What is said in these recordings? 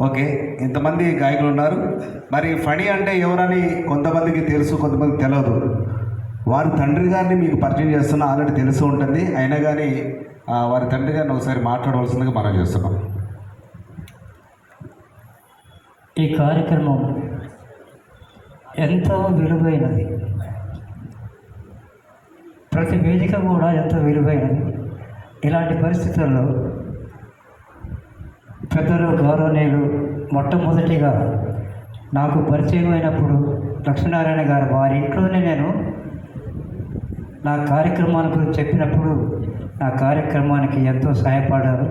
Okay, ఇంతమంది గాయకులు ఉన్నారు. మరి ఫణి అంటే ఎవరని కొంతమందికి తెలుసు, కొంతమందికి తెలియదు. వారి తండ్రి గారిని మీకు పరిచయం చేస్తున్నా, ఆల్రెడీ తెలిసి ఉంటుంది. అయినా కానీ వారి తండ్రి గారిని ఒకసారి మాట్లాడవలసిందిగా మనం చేస్తున్నాం. ఈ కార్యక్రమం ఎంతో విలువైనది. ప్రతి వేదిక కూడా ఎంతో విలువైనది. ఇలాంటి పరిస్థితుల్లో పెద్దలు గౌరవనీయులు మొట్టమొదటిగా నాకు పరిచయం అయినప్పుడు లక్ష్మీనారాయణ గారు వారి ఇంట్లోనే నేను నా కార్యక్రమాల గురించి చెప్పినప్పుడు నా కార్యక్రమానికి ఎంతో సహాయపడారు.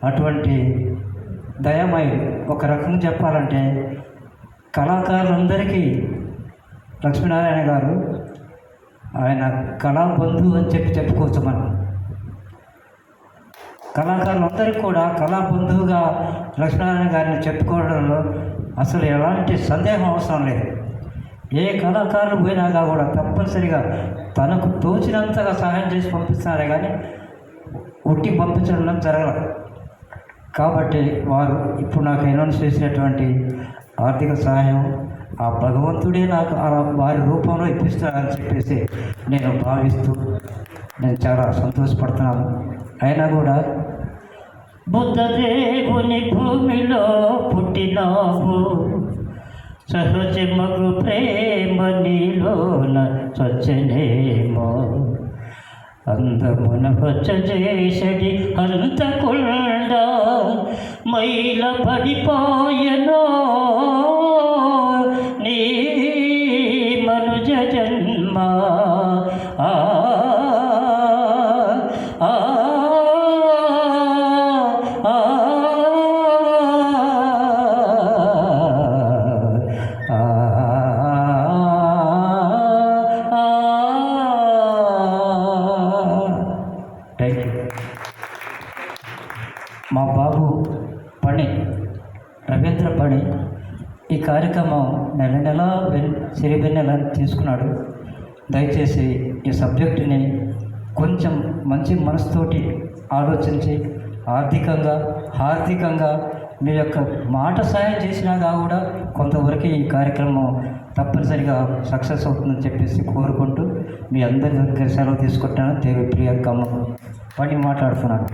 అటువంటి దయామయులు. ఒక రకంగా చెప్పాలంటే కళాకారులందరికీ లక్ష్మీనారాయణ గారు ఆయన కళాబంధువు అని చెప్పుకోవచ్చు. మనం కళాకారులందరికీ కూడా కళాబంధువుగా లక్ష్మీనారాయణ గారిని చెప్పుకోవడంలో అసలు ఎలాంటి సందేహం అవసరం లేదు. ఏ కళాకారులు పోయినాగా కూడా తప్పనిసరిగా తనకు తోచినంతగా సహాయం చేసి పంపిస్తున్నారే కానీ ఒట్టి పంపించడం జరగదు. కాబట్టి వారు ఇప్పుడు నాకు అనౌన్స్ చేసినటువంటి ఆర్థిక సహాయం ఆ భగవంతుడే నాకు వారి రూపంలో ఇప్పిస్తారని చెప్పేసి నేను భావిస్తూ నేను చాలా సంతోషపడుతున్నాను. అయినా కూడా బుద్ధదేవుని భూమిలో పుట్టినావు, సహజమగు ప్రేమ నీలోన స్వచ్ఛనేమో, అందమున వచ్చేసడి అంతకుండ మైల పడిపోయెనో నీ మనుజ జన్మ. మా బాబు పని రవీంద్ర పని ఈ కార్యక్రమం నెల సిరివెన్నెల తీసుకున్నాడు. దయచేసి ఈ సబ్జెక్టుని కొంచెం మంచి మనసుతోటి ఆలోచించి ఆర్థికంగా మీ యొక్క మాట సాయం చేసినా కూడా కొంతవరకు ఈ కార్యక్రమం తప్పనిసరిగా సక్సెస్ అవుతుందని చెప్పేసి కోరుకుంటూ మీ అందరి దగ్గర సెలవు తీసుకుంటాను. దేవి ప్రియాంకమ్మ పని మాట్లాడుతున్నాను.